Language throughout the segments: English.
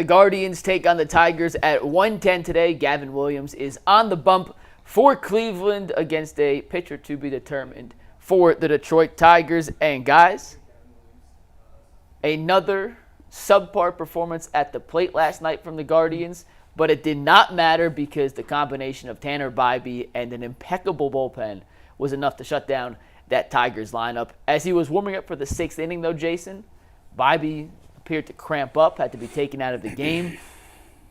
The Guardians take on the Tigers at 1:10 today. Gavin Williams is on the bump for Cleveland against a pitcher to be determined for the Detroit Tigers. And guys, another subpar performance at the plate last night from the Guardians, but it did not matter because the combination of Tanner Bibee and an impeccable bullpen was enough to shut down that Tigers lineup. As he was warming up for the 6th inning, though, Jason, Bibee appeared to cramp up, had to be taken out of the game.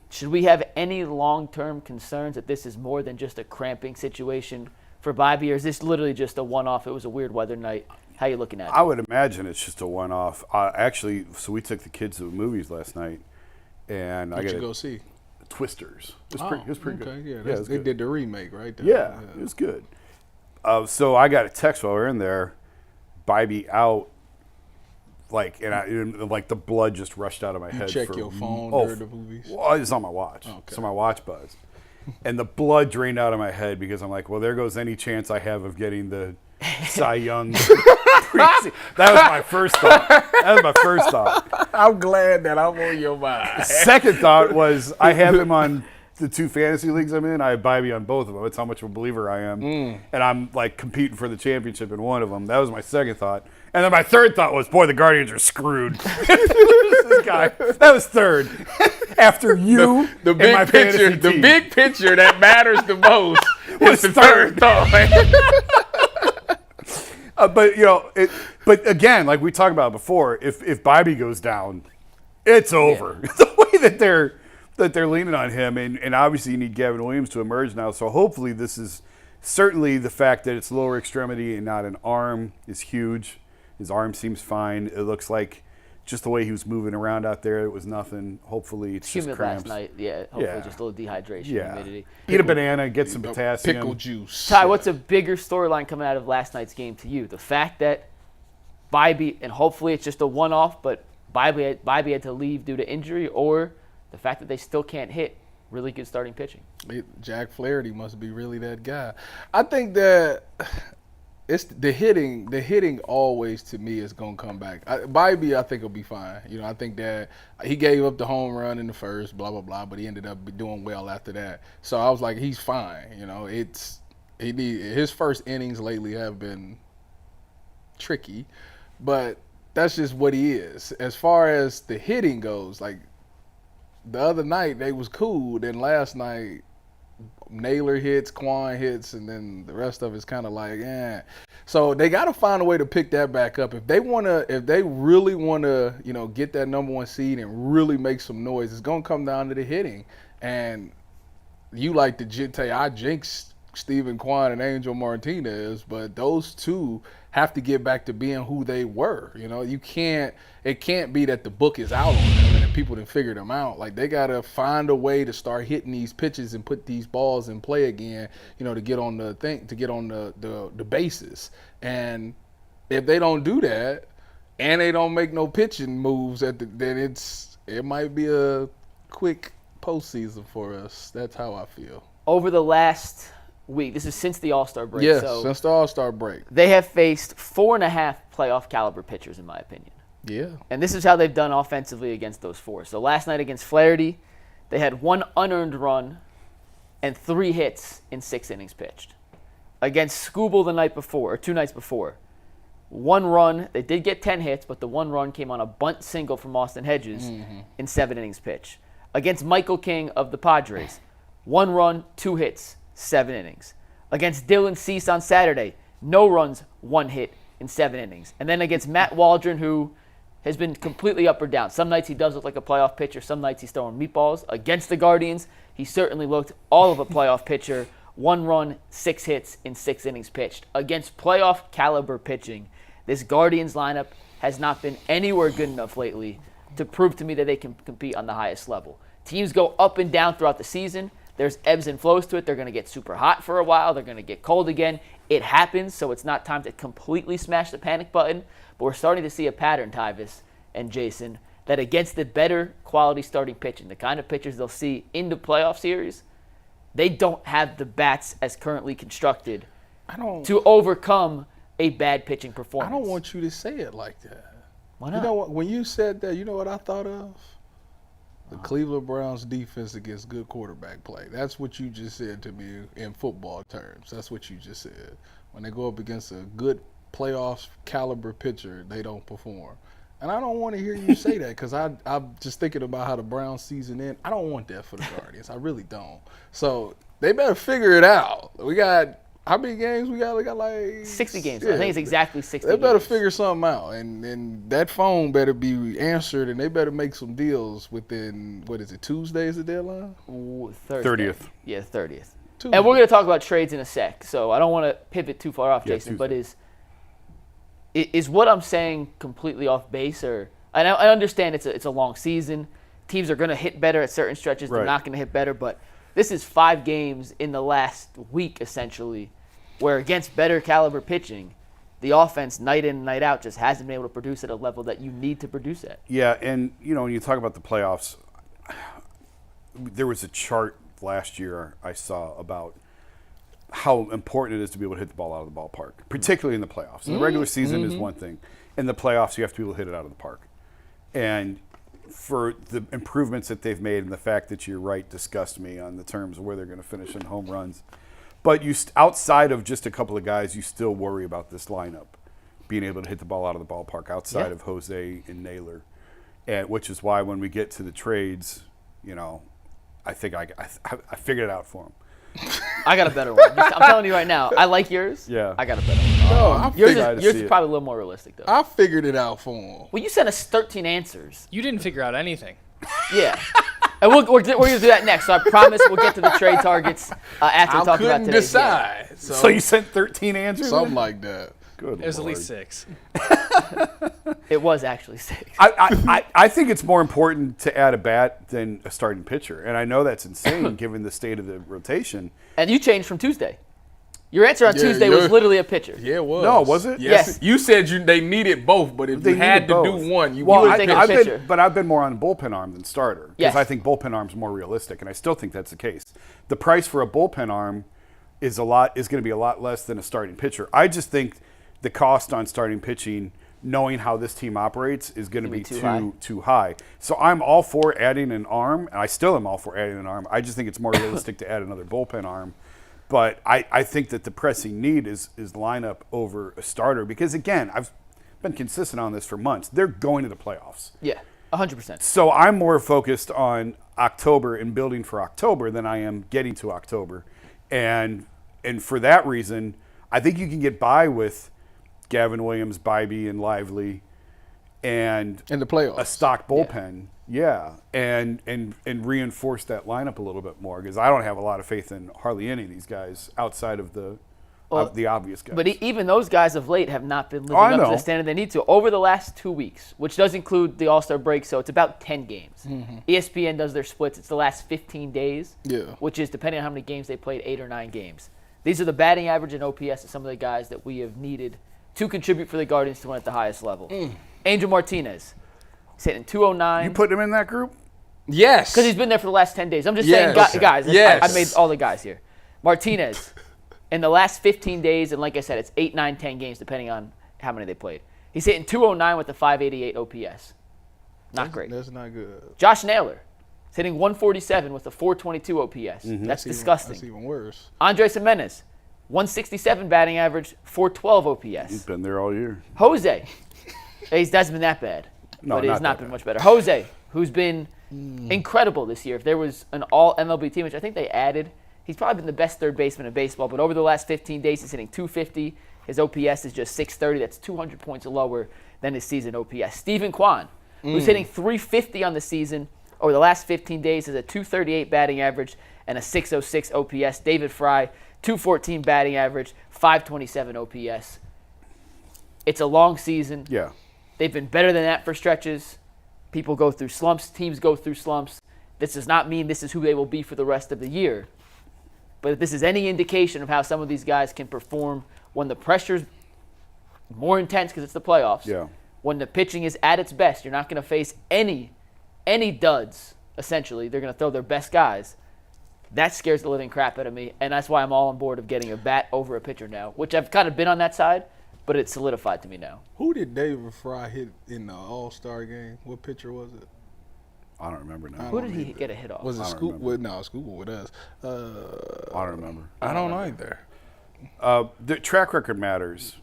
Should we have any long-term concerns that this is more than just a cramping situation for Bibee, or is this literally just a one-off? It was a weird weather night. How are you looking at it? I would imagine it's just a one-off. Actually, so we took the kids to the movies last night, and What'd you go see? Twisters. It was pretty good. Yeah, they did the remake, right? There. Yeah, it was good. So I got a text while we were in there, Bibee out. And the blood just rushed out of my head. You check your phone during the movies? Well, it's on my watch. Okay. So my watch buzzed. And the blood drained out of my head because I'm like, well, there goes any chance I have of getting the Cy Young. That was my first thought. I'm glad that I'm on your mind. Second thought was I have him on the 2 fantasy leagues I'm in. I have Bibee on both of them. That's how much of a believer I am. And I'm like competing for the championship in one of them. That was my second thought. And then my third thought was, boy, the Guardians are screwed. This guy. That was third. After you, the big picture, the big picture that matters the most was the third thought. But again, like we talked about before, if Bibee goes down, it's over. Yeah. The way that they're leaning on him, and obviously you need Gavin Williams to emerge now. So hopefully this is certainly the fact that it's lower extremity and not an arm is huge. His arm seems fine. It looks like just the way he was moving around out there, it was nothing. Hopefully it's just cramps. Last night, hopefully just a little dehydration, humidity. Eat a banana, get some potassium. Pickle juice. Ty, what's a bigger storyline coming out of last night's game to you? The fact that Bibee, and hopefully it's just a one-off, but Bibee had to leave due to injury, or the fact that they still can't hit really good starting pitching? Jack Flaherty must be really that guy. I think that it's the hitting. The hitting always, to me, is going to come back. Bibee, I think, will be fine. I think that he gave up the home run in the first, blah, blah, blah, but he ended up doing well after that. So I was like, he's fine. His first innings lately have been tricky, but that's just what he is. As far as the hitting goes, like the other night, they was cool. Then last night, Naylor hits, Quan hits, and then the rest of it's kind of like, So they got to find a way to pick that back up. If they really want to, get that number 1 seed and really make some noise, it's gonna come down to the hitting. And you like to tell you, I jinxed Steven Kwan and Angel Martinez, but those two have to get back to being who they were. It can't be that the book is out on them and people didn't figure them out. Like, they got to find a way to start hitting these pitches and put these balls in play again, to get on the bases. And if they don't do that and they don't make no pitching moves then it might be a quick postseason for us. That's how I feel. Over the last week, this is since the All-Star break. Yes, since the All-Star break. They have faced 4.5 playoff caliber pitchers, in my opinion. Yeah. And this is how they've done offensively against those 4. So last night against Flaherty, they had 1 unearned run and 3 hits in 6 innings pitched. Against Skubal the night before, or 2 nights before, 1 run. They did get 10 hits, but the 1 run came on a bunt single from Austin Hedges in 7 innings pitched. Against Michael King of the Padres, 1 run, 2 hits, 7 innings. Against Dylan Cease on Saturday, no runs, 1 hit in 7 innings. And then against Matt Waldron, who has been completely up or down. Some nights he does look like a playoff pitcher. Some nights he's throwing meatballs. Against the Guardians, he certainly looked all of a playoff pitcher. 1 run, 6 hits in 6 innings pitched. Against playoff caliber pitching, this Guardians lineup has not been anywhere good enough lately to prove to me that they can compete on the highest level. Teams go up and down throughout the season. There's ebbs and flows to it. They're going to get super hot for a while. They're going to get cold again. It happens, so it's not time to completely smash the panic button. But we're starting to see a pattern, Tyvis and Jason, that against the better quality starting pitching, the kind of pitchers they'll see in the playoff series, they don't have the bats as currently constructed to overcome a bad pitching performance. I don't want you to say it like that. Why not? You know what? When you said that, you know what I thought of? The Cleveland Browns defense against good quarterback play. That's what you just said to me in football terms. That's what you just said. When they go up against a good playoff caliber pitcher, they don't perform. And I don't want to hear you say that because I'm just thinking about how the Browns season end. I don't want that for the Guardians. I really don't. So they better figure it out. We got how many games we got? We got like 60 games. Yeah, I think it's exactly 60 They better games. figure something out. And that phone better be answered, and they better make some deals within, what is it, Tuesday is the deadline? Ooh, Thursday. 30th. Yeah, 30th. Tuesday. And we're going to talk about trades in a sec, so I don't want to pivot too far off, Yeah, Jason, Tuesday. but is what I'm saying completely off base? Or I understand it's a long season. Teams are going to hit better at certain stretches. They're Right. not going to hit better, but this is 5 games in the last week, essentially, where against better caliber pitching, the offense night in and night out just hasn't been able to produce at a level that you need to produce at. Yeah, and when you talk about the playoffs, there was a chart last year I saw about how important it is to be able to hit the ball out of the ballpark, particularly in the playoffs. In the regular season is one thing. In the playoffs, you have to be able to hit it out of the park. And for the improvements that they've made, and the fact that you're right disgust me on the terms of where they're going to finish in home runs. But outside of just a couple of guys, you still worry about this lineup being able to hit the ball out of the ballpark outside of Jose and Naylor, and which is why when we get to the trades, I think I figured it out for him. I got a better one. I'm telling you right now, I like yours. Yeah. I got a better one. No, I Yours excited to is see it. probably a little more realistic, though. I figured it out for him. Well, you sent us 13 answers. You didn't figure out anything. Yeah. And we're going to do that next. So I promise we'll get to the trade targets after we I talk about couldn't today's game. decide. So you sent 13 answers? Something like that. Good It was at Lord. least 6. It was actually 6. I think it's more important to add a bat than a starting pitcher. And I know that's insane given the state of the rotation. And you changed from Tuesday. Your answer on Yeah, Tuesday was literally a pitcher. Yeah, it was. No, was it? Yes. You said they needed both, but if They you had needed to both. do one, you Well, would would take pick a pitcher. I've been more on bullpen arm than starter because Yes. I think bullpen arm's more realistic, and I still think that's the case. The price for a bullpen arm is going to be a lot less than a starting pitcher. I just think the cost on starting pitching, knowing how this team operates, is going to be too high. So I'm all for adding an arm, and I still am all for adding an arm. I just think it's more realistic to add another bullpen arm. But I think that the pressing need is lineup over a starter because, again, I've been consistent on this for months. They're going to the playoffs. Yeah, 100%. So I'm more focused on October and building for October than I am getting to October. And for that reason, I think you can get by with Gavin Williams, Bibee, and Lively and in the playoffs. a stock bullpen. Yeah, and reinforce that lineup a little bit more because I don't have a lot of faith in hardly any of these guys outside of the obvious guys. But even those guys of late have not been living I up to know. the standard they need to over the last 2 weeks, which does include the All-Star break, so it's about 10 games. ESPN does their splits. It's the last 15 days, Yeah. which is, depending on how many games they played, 8 or 9 games. These are the batting average and OPS of some of the guys that we have needed to contribute for the Guardians to win at the highest level. Angel Martinez, he's hitting 209. You put him in that group? Yes. Because he's been there for the last 10 days. I'm just Yes. saying, Okay. guys. Yes. I made all the guys here. Martinez, in the last 15 days, and like I said, it's 8, 9, 10 games, depending on how many they played. He's hitting 209 with a 588 OPS. Not great. That's not good. Josh Naylor is hitting 147 with a 422 OPS. That's disgusting. That's even worse. Andres Jimenez, 167 batting average, 412 OPS. He's been there all year. Jose, he hasn't been that bad, No, but he's not not that been bad. much better. Jose, who's been incredible this year. If there was an all MLB team, which I think they added, he's probably been the best third baseman in baseball. But over the last 15 days, he's hitting 250. His OPS is just 630. That's 200 points lower than his season OPS. Stephen Kwan, who's hitting 350 on the season, over the last 15 days has a 238 batting average and a 606 OPS. David Fry, 214 batting average, 527 OPS. It's a long season. Yeah. They've been better than that for stretches. People go through slumps. Teams go through slumps. This does not mean this is who they will be for the rest of the year. But if this is any indication of how some of these guys can perform when the pressure's more intense because it's the playoffs, Yeah. when the pitching is at its best, you're not going to face any duds, essentially. They're going to throw their best guys. That scares the living crap out of me, and that's why I'm all on board of getting a bat over a pitcher now, which I've kind of been on that side, but it's solidified to me now. Who did David Fry hit in the All-Star game? What pitcher was it? I don't remember now. Who did he get a hit off? Was it I don't Scoop? remember. With, no, Scoop with us. I don't remember. I don't know either. The track record matters.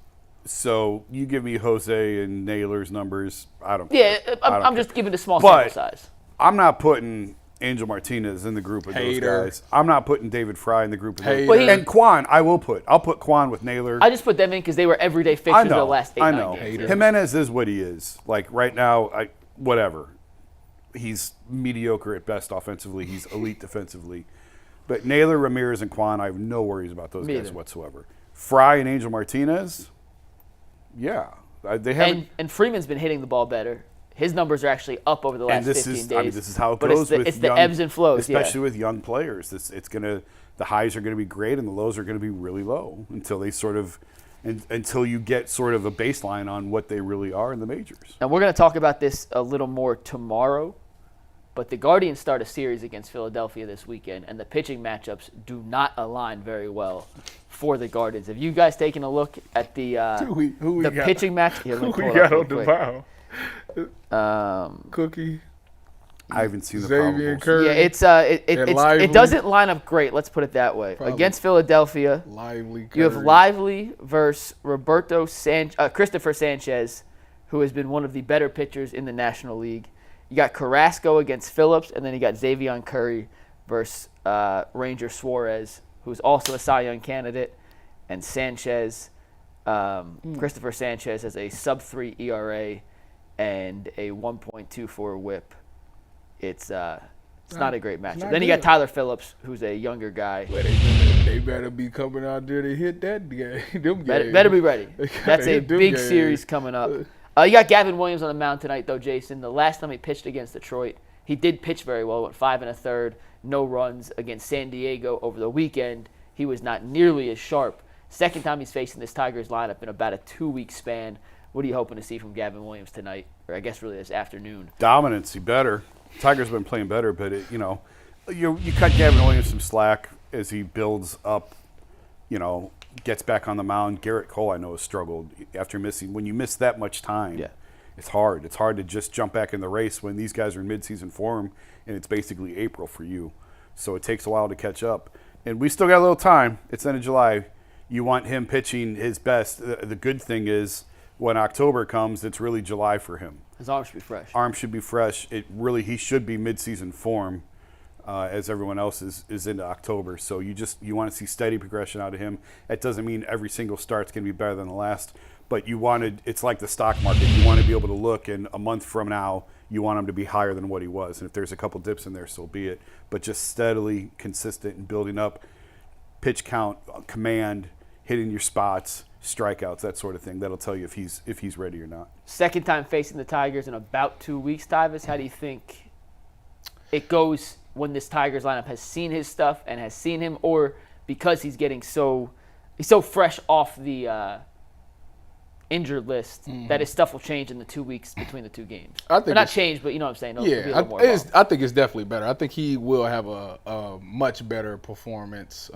So you give me Jose and Naylor's numbers. I don't. Yeah, care. I don't I'm care. just giving a small But sample size. I'm not putting Angel Martinez in the group of Hater. those guys. I'm not putting David Fry in the group of those Hater. But he- And Quan, I'll put Quan with Naylor. I just put them in because they were everyday fixtures I of the know. last 8, I 9 know. games. Hater. Jimenez is what he is. Like right now, whatever. He's mediocre at best offensively. He's elite defensively. But Naylor, Ramirez, and Quan, I have no worries about those Me guys either. whatsoever. Fry and Angel Martinez, yeah. They haven't. And Freeman's been hitting the ball better. His numbers are actually up over the last And this 15 is, days. I mean, this is how it but goes with it's the young, ebbs and flows, especially with young players. The highs are gonna be great, and the lows are gonna be really low until they until you get sort of a baseline on what they really are in the majors. And we're going to talk about this a little more tomorrow. But the Guardians start a series against Philadelphia this weekend, and the pitching matchups do not align very well for the Guardians. Have you guys taken a look at the Who we the got? pitching match? Here, let me Who pull we it up got real on the quick. mound? Cookie. I haven't seen the Xavier probables. Curry. Yeah, And Lively. it doesn't line up great. Let's put it that way. Probably. Against Philadelphia, Lively. you have Curry. Lively versus Christopher Sanchez, who has been one of the better pitchers in the National League. You got Carrasco against Phillips, and then you got Xavier Curry versus Ranger Suarez, who's also a Cy Young candidate, and Sanchez. Christopher Sanchez has a sub-3 ERA and a 1.24 WHIP. It's not a great matchup. not Then you got good. Tyler Phillips, who's a younger guy. Well, they better be coming out there to hit that game. Them games. Better be ready. They gotta That's a hit them big games. series coming up. You got Gavin Williams on the mound tonight, though, Jason. The last time he pitched against Detroit, he did pitch very well. Went 5 1/3, no runs against San Diego over the weekend. He was not nearly as sharp. Second time he's facing this Tigers lineup in about a 2-week span. What are you hoping to see from Gavin Williams tonight, or I guess really this afternoon? Dominance, he better. Tigers have been playing better, but you cut Gavin Williams some slack as he builds up, gets back on the mound. Garrett Cole, I know, has struggled after missing. When you miss that much time, Yeah. it's hard. It's hard to just jump back in the race when these guys are in midseason form, and it's basically April for you. So it takes a while to catch up. And we still got a little time. It's end of July. You want him pitching his best. The good thing is when October comes, it's really July for him. His arm should be fresh. Arm should be fresh. He should be midseason form, as everyone else is into October. So you want to see steady progression out of him. That doesn't mean every single start's going to be better than the last, but it's like the stock market. You want to be able to look, and a month from now, you want him to be higher than what he was. And if there's a couple dips in there, so be it. But just steadily consistent and building up pitch count, command, hitting your spots, strikeouts, that sort of thing. That'll tell you if he's ready or not. Second time facing the Tigers in about 2 weeks, Tyvis. How do you think it goes when this Tigers lineup has seen his stuff and has seen him, or because he's so fresh off the injured list that his stuff will change in the 2 weeks between the two games? I think Or not it's- change, but you know what I'm saying. It'll be a Yeah, little more involved. I think it's definitely better. I think he will have a much better performance.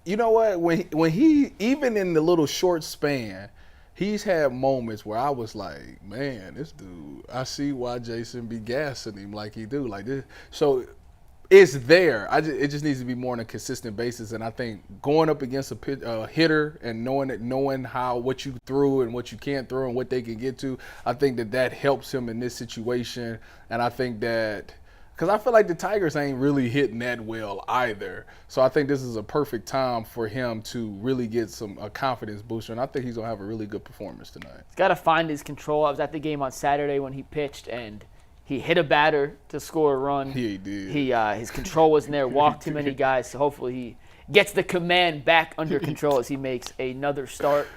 You know what? When he even in the little short span, he's had moments where I was like, man, this dude. I see why Jason be gassing him like he do, like this. So it's there. It just needs to be more on a consistent basis. And I think going up against a hitter and knowing what you threw and what you can't throw and what they can get to, I think that helps him in this situation. And I think that. Because I feel like the Tigers ain't really hitting that well either. So I think this is a perfect time for him to really get a confidence booster. And I think he's going to have a really good performance tonight. He's got to find his control. I was at the game on Saturday when he pitched, and he hit a batter to score a run. He did. His control wasn't there, walked too many guys, so hopefully he gets the command back under control as he makes another start.